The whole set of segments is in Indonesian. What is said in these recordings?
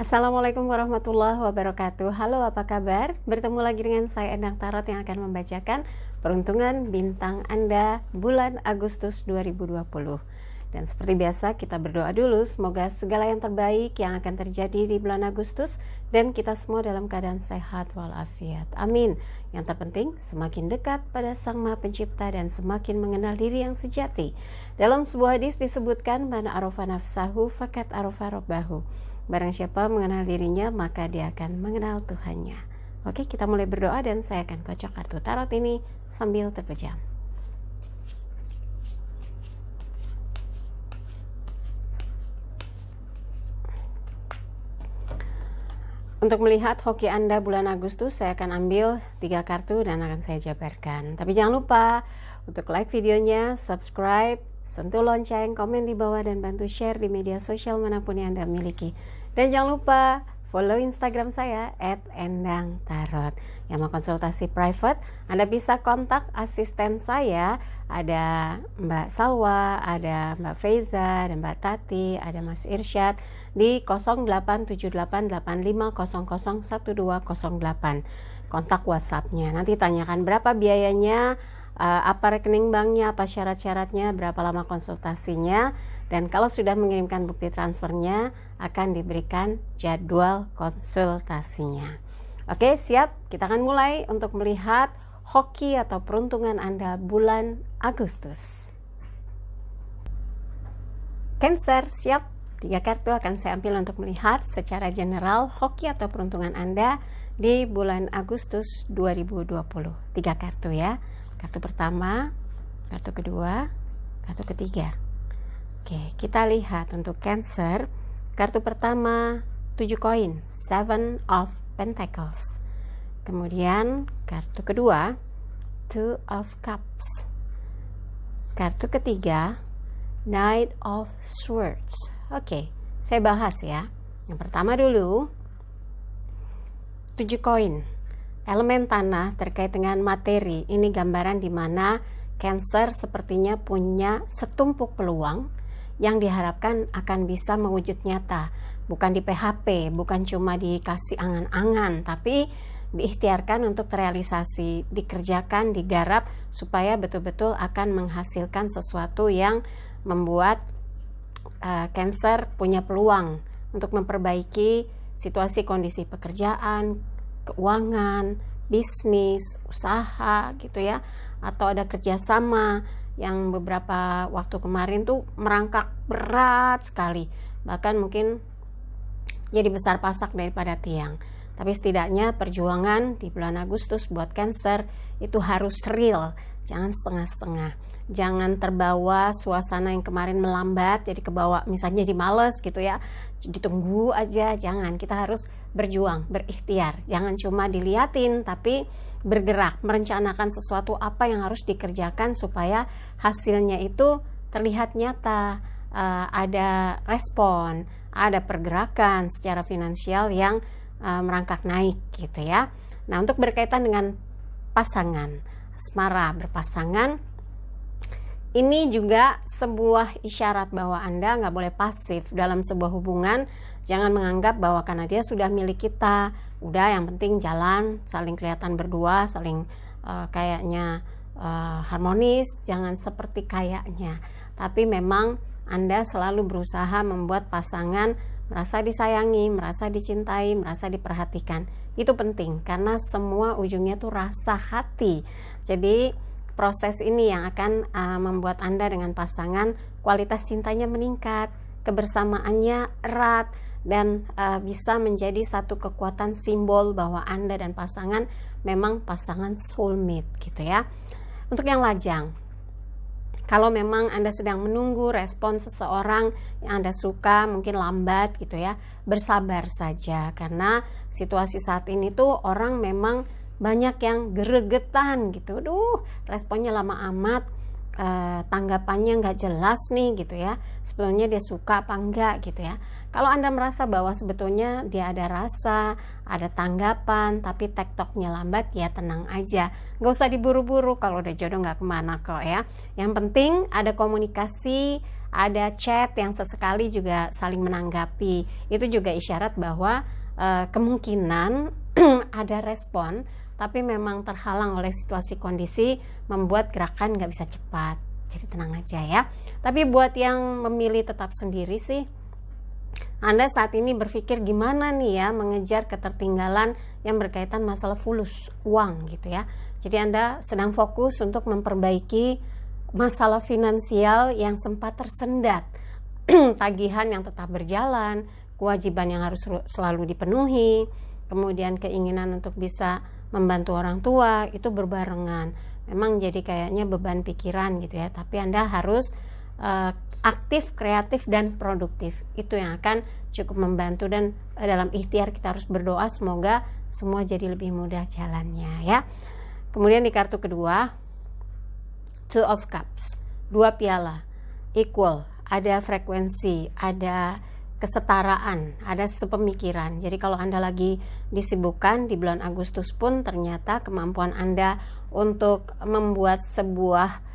Assalamualaikum warahmatullahi wabarakatuh. Halo, apa kabar? Bertemu lagi dengan saya Endang Tarot yang akan membacakan peruntungan bintang Anda bulan Agustus 2020. Dan seperti biasa kita berdoa dulu, semoga segala yang terbaik yang akan terjadi di bulan Agustus dan kita semua dalam keadaan sehat walafiat. Amin. Yang terpenting semakin dekat pada Sang Maha Pencipta dan semakin mengenal diri yang sejati. Dalam sebuah hadis disebutkan, man arafa nafsahu fakat arafa rabbahu. Barang siapa mengenal dirinya, maka dia akan mengenal Tuhannya. Oke, kita mulai berdoa dan saya akan kocok kartu tarot ini sambil terpejam. Untuk melihat hoki Anda bulan Agustus, saya akan ambil 3 kartu dan akan saya jabarkan. Tapi jangan lupa untuk like videonya, subscribe, sentuh lonceng, komen di bawah, dan bantu share di media sosial manapun yang Anda miliki. Dan jangan lupa follow Instagram saya @endangtarot. Yang mau konsultasi private, Anda bisa kontak asisten saya. Ada Mbak Salwa, ada Mbak Feiza, ada Mbak Tati, ada Mas Irsyad di 087885001208. Kontak WhatsApp-nya. Nanti tanyakan berapa biayanya, apa rekening banknya, apa syarat-syaratnya, berapa lama konsultasinya, dan kalau sudah mengirimkan bukti transfernya akan diberikan jadwal konsultasinya. Oke, siap? Kita akan mulai untuk melihat hoki atau peruntungan Anda bulan Agustus. Cancer, siap? 3 kartu akan saya ambil untuk melihat secara general hoki atau peruntungan Anda di bulan Agustus 2020. 3 kartu ya. Kartu pertama, kartu kedua, kartu ketiga. Oke, kita lihat untuk Cancer. Kartu pertama 7 koin, 7 of Pentacles. Kemudian kartu kedua 2 of Cups. Kartu ketiga Knight of Swords. Oke, saya bahas ya. Yang pertama dulu 7 koin. Elemen tanah terkait dengan materi. Ini gambaran di mana Cancer sepertinya punya setumpuk peluang yang diharapkan akan bisa mewujud nyata. Bukan di PHP, bukan cuma dikasih angan-angan, tapi diikhtiarkan untuk terrealisasi, dikerjakan, digarap supaya betul-betul akan menghasilkan sesuatu yang membuat Cancer punya peluang untuk memperbaiki situasi kondisi pekerjaan, keuangan, bisnis, usaha gitu ya, atau ada kerjasama yang beberapa waktu kemarin tuh merangkak berat sekali, bahkan mungkin jadi besar pasak daripada tiang. Tapi setidaknya perjuangan di bulan Agustus buat Cancer itu harus real, jangan setengah-setengah, jangan terbawa suasana yang kemarin melambat jadi kebawa, misalnya jadi males gitu ya, ditunggu aja. Jangan, kita harus berjuang, berikhtiar, jangan cuma diliatin tapi bergerak, merencanakan sesuatu apa yang harus dikerjakan supaya hasilnya itu terlihat nyata, ada respon, ada pergerakan secara finansial yang merangkak naik gitu ya. Nah, untuk berkaitan dengan pasangan, asmara, berpasangan, ini juga sebuah isyarat bahwa Anda nggak boleh pasif dalam sebuah hubungan. Jangan menganggap bahwa karena dia sudah milik kita, udah yang penting jalan, saling kelihatan berdua, saling kayaknya harmonis. Jangan seperti kayaknya, tapi memang Anda selalu berusaha membuat pasangan merasa disayangi, merasa dicintai, merasa diperhatikan. Itu penting karena semua ujungnya tuh rasa hati. Jadi proses ini yang akan membuat Anda dengan pasangan kualitas cintanya meningkat, kebersamaannya erat, dan bisa menjadi satu kekuatan simbol bahwa Anda dan pasangan memang pasangan soulmate gitu ya. Untuk yang lajang, kalau memang Anda sedang menunggu respon seseorang yang Anda suka, mungkin lambat gitu ya, bersabar saja karena situasi saat ini tuh orang memang banyak yang geregetan gitu. Responnya lama amat, tanggapannya nggak jelas nih gitu ya, sebetulnya dia suka apa enggak gitu ya. Kalau Anda merasa bahwa sebetulnya dia ada rasa, ada tanggapan, tapi tektoknya lambat, ya tenang aja, nggak usah diburu-buru. Kalau udah jodoh nggak kemana kok ya. Yang penting ada komunikasi, ada chat yang sesekali juga saling menanggapi. Itu juga isyarat bahwa kemungkinan ada respon, tapi memang terhalang oleh situasi kondisi membuat gerakan nggak bisa cepat. Jadi tenang aja ya. Tapi buat yang memilih tetap sendiri sih, Anda saat ini berpikir gimana nih ya mengejar ketertinggalan yang berkaitan masalah fulus, uang gitu ya. Jadi Anda sedang fokus untuk memperbaiki masalah finansial yang sempat tersendat, tagihan yang tetap berjalan, kewajiban yang harus selalu dipenuhi, kemudian keinginan untuk bisa membantu orang tua, itu berbarengan. Memang jadi kayaknya beban pikiran gitu ya, tapi Anda harus aktif, kreatif, dan produktif. Itu yang akan cukup membantu, dan dalam ikhtiar kita harus berdoa semoga semua jadi lebih mudah jalannya ya. Kemudian di kartu kedua, Two of Cups, 2 piala, equal, ada frekuensi, ada kesetaraan, ada sepemikiran. Jadi kalau Anda lagi disibukkan di bulan Agustus pun ternyata kemampuan Anda untuk membuat sebuah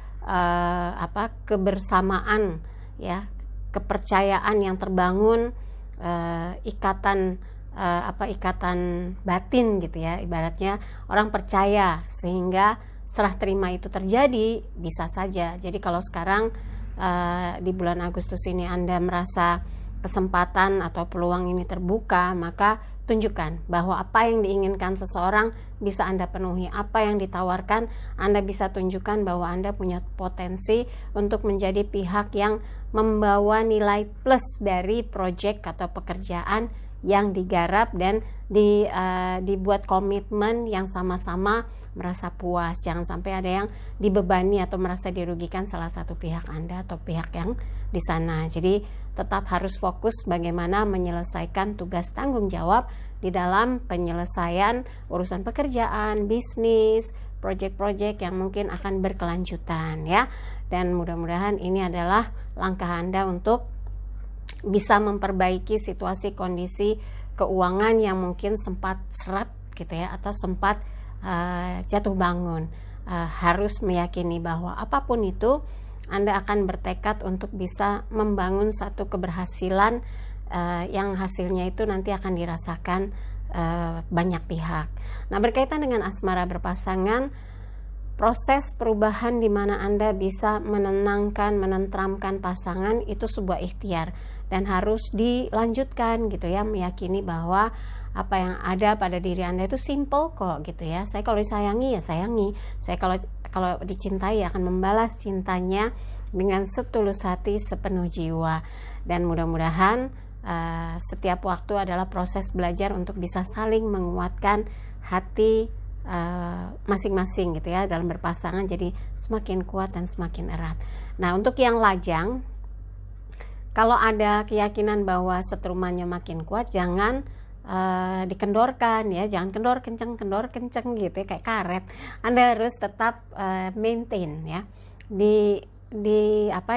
kebersamaan ya, kepercayaan yang terbangun, ikatan batin gitu ya, ibaratnya orang percaya sehingga serah terima itu terjadi, bisa saja. Jadi kalau sekarang di bulan Agustus ini Anda merasa kesempatan atau peluang ini terbuka, maka tunjukkan bahwa apa yang diinginkan seseorang bisa Anda penuhi, apa yang ditawarkan Anda bisa tunjukkan bahwa Anda punya potensi untuk menjadi pihak yang membawa nilai plus dari proyek atau pekerjaan yang digarap, dan dibuat komitmen yang sama-sama merasa puas. Jangan sampai ada yang dibebani atau merasa dirugikan salah satu pihak Anda atau pihak yang di sana. Jadi tetap harus fokus bagaimana menyelesaikan tugas tanggung jawab di dalam penyelesaian urusan pekerjaan, bisnis, proyek-proyek yang mungkin akan berkelanjutan ya. Dan mudah-mudahan ini adalah langkah Anda untuk bisa memperbaiki situasi kondisi keuangan yang mungkin sempat seret gitu ya, atau sempat jatuh bangun. Harus meyakini bahwa apapun itu Anda akan bertekad untuk bisa membangun satu keberhasilan yang hasilnya itu nanti akan dirasakan banyak pihak. Nah, berkaitan dengan asmara berpasangan, proses perubahan di mana Anda bisa menenangkan, menenteramkan pasangan itu sebuah ikhtiar dan harus dilanjutkan gitu ya, meyakini bahwa apa yang ada pada diri Anda itu simple kok gitu ya. Saya kalau disayangi ya sayangi, saya kalau dicintai akan membalas cintanya dengan setulus hati, sepenuh jiwa. Dan mudah-mudahan setiap waktu adalah proses belajar untuk bisa saling menguatkan hati masing-masing gitu ya dalam berpasangan, jadi semakin kuat dan semakin erat. Nah, untuk yang lajang, kalau ada keyakinan bahwa setrumannya makin kuat, jangan dikendorkan ya, jangan kendor kenceng gitu ya, kayak karet. Anda harus tetap maintain ya,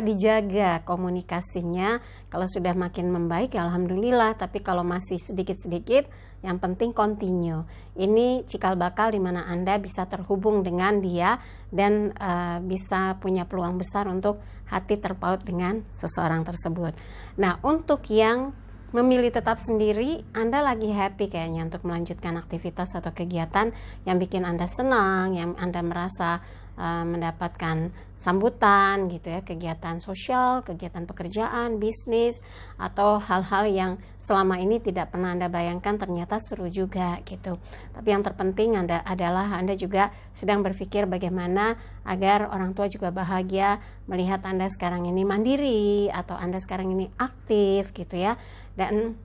dijaga komunikasinya. Kalau sudah makin membaik ya alhamdulillah, tapi kalau masih sedikit-sedikit, yang penting continue. Ini cikal bakal di mana Anda bisa terhubung dengan dia dan bisa punya peluang besar untuk hati terpaut dengan seseorang tersebut. Nah, untuk yang memilih tetap sendiri, Anda lagi happy kayaknya untuk melanjutkan aktivitas atau kegiatan yang bikin Anda senang, yang Anda merasa mendapatkan sambutan gitu ya, kegiatan sosial, kegiatan pekerjaan, bisnis, atau hal-hal yang selama ini tidak pernah Anda bayangkan ternyata seru juga gitu. Tapi yang terpenting adalah Anda juga sedang berpikir bagaimana agar orang tua juga bahagia melihat Anda sekarang ini mandiri atau Anda sekarang ini aktif gitu ya, dan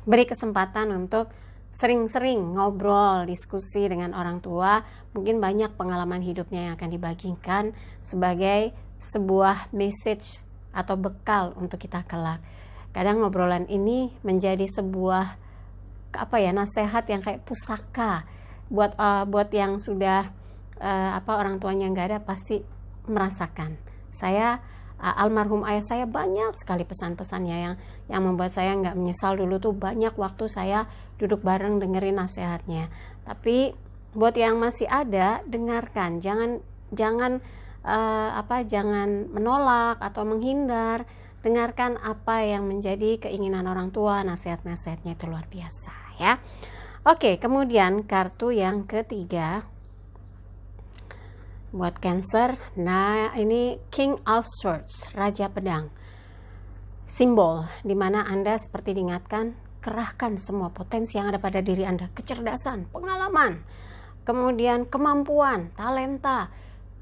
beri kesempatan untuk sering-sering ngobrol, diskusi dengan orang tua. Mungkin banyak pengalaman hidupnya yang akan dibagikan sebagai sebuah message atau bekal untuk kita kelak. Kadang ngobrolan ini menjadi sebuah nasihat yang kayak pusaka buat yang sudah orang tuanya nggak ada, pasti merasakan. Saya almarhum ayah saya banyak sekali pesan-pesannya yang membuat saya nggak menyesal. Dulu tuh banyak waktu saya duduk bareng dengerin nasihatnya. Tapi buat yang masih ada, dengarkan, jangan jangan menolak atau menghindar. Dengarkan apa yang menjadi keinginan orang tua, nasihat-nasihatnya itu luar biasa ya. Oke, kemudian kartu yang ketiga buat Cancer. Nah, ini King of Swords, Raja Pedang. Simbol dimana Anda seperti diingatkan, kerahkan semua potensi yang ada pada diri Anda, kecerdasan, pengalaman, kemudian kemampuan, talenta,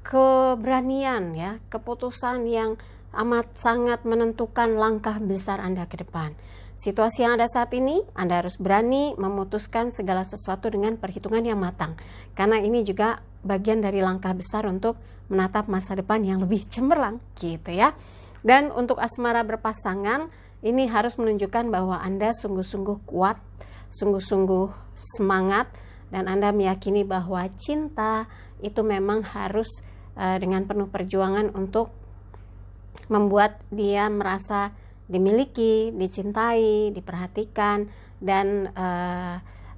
keberanian ya, keputusan yang amat sangat menentukan langkah besar Anda ke depan. Situasi yang ada saat ini, Anda harus berani memutuskan segala sesuatu dengan perhitungan yang matang. Karena ini juga bagian dari langkah besar untuk menatap masa depan yang lebih cemerlang gitu ya. Dan untuk asmara berpasangan, ini harus menunjukkan bahwa Anda sungguh-sungguh kuat, sungguh-sungguh semangat, dan Anda meyakini bahwa cinta itu memang harus dengan penuh perjuangan untuk membuat dia merasa dimiliki, dicintai, diperhatikan, dan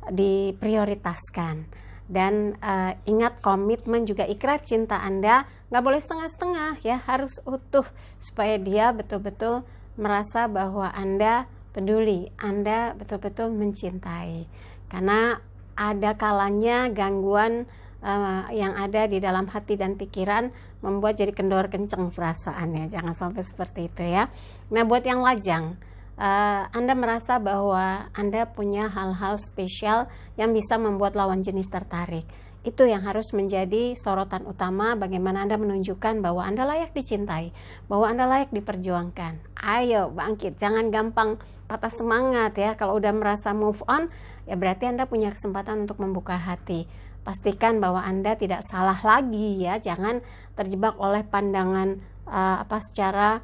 diprioritaskan. Dan ingat, komitmen juga ikrar cinta Anda nggak boleh setengah-setengah ya, harus utuh supaya dia betul-betul merasa bahwa Anda peduli, Anda betul-betul mencintai. Karena ada kalanya gangguan yang ada di dalam hati dan pikiran membuat jadi kendor kenceng perasaannya. Jangan sampai seperti itu ya. Nah, buat yang lajang, Anda merasa bahwa Anda punya hal-hal spesial yang bisa membuat lawan jenis tertarik. Itu yang harus menjadi sorotan utama, bagaimana Anda menunjukkan bahwa Anda layak dicintai, bahwa Anda layak diperjuangkan. Ayo bangkit, jangan gampang patah semangat ya. Kalau udah merasa move on, ya berarti Anda punya kesempatan untuk membuka hati. Pastikan bahwa Anda tidak salah lagi ya, jangan terjebak oleh pandangan secara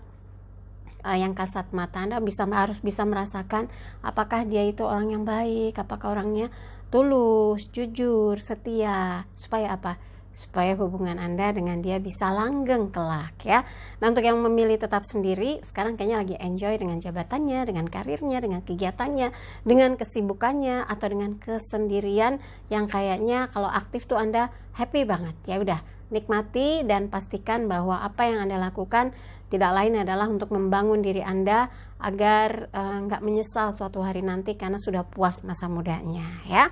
yang kasat mata. Anda harus bisa merasakan apakah dia itu orang yang baik, apakah orangnya tulus, jujur, setia. Supaya apa? Supaya hubungan Anda dengan dia bisa langgeng kelak ya. Nah, untuk yang memilih tetap sendiri, sekarang kayaknya lagi enjoy dengan jabatannya, dengan karirnya, dengan kegiatannya, dengan kesibukannya, atau dengan kesendirian yang kayaknya kalau aktif tuh Anda happy banget. Ya udah, nikmati dan pastikan bahwa apa yang Anda lakukan tidak lain adalah untuk membangun diri Anda agar nggak menyesal suatu hari nanti karena sudah puas masa mudanya ya.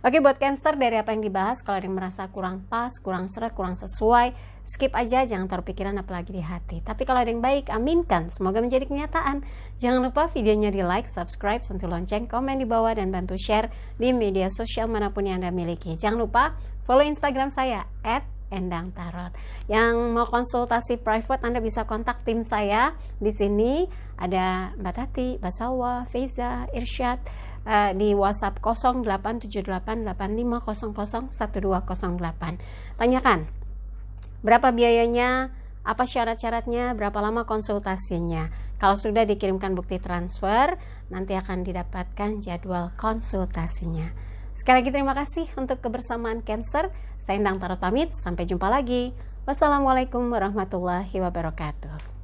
Oke, buat Cancer, dari apa yang dibahas, kalau ada yang merasa kurang pas, kurang seret, kurang sesuai, skip aja, jangan taruh pikiran apalagi di hati. Tapi kalau ada yang baik, aminkan, semoga menjadi kenyataan. Jangan lupa videonya di like, subscribe, sentuh lonceng, komen di bawah, dan bantu share di media sosial manapun yang Anda miliki. Jangan lupa follow Instagram saya @endangtarot. Yang mau konsultasi private, Anda bisa kontak tim saya. Di sini ada Mbak Tati, Mbak Sawa, Feiza, Irsyad, di WhatsApp 087885001208. Tanyakan berapa biayanya, apa syarat-syaratnya, berapa lama konsultasinya. Kalau sudah dikirimkan bukti transfer, nanti akan didapatkan jadwal konsultasinya. Sekali lagi terima kasih untuk kebersamaan Cancer. Saya Endang Tarot pamit, sampai jumpa lagi. Wassalamualaikum warahmatullahi wabarakatuh.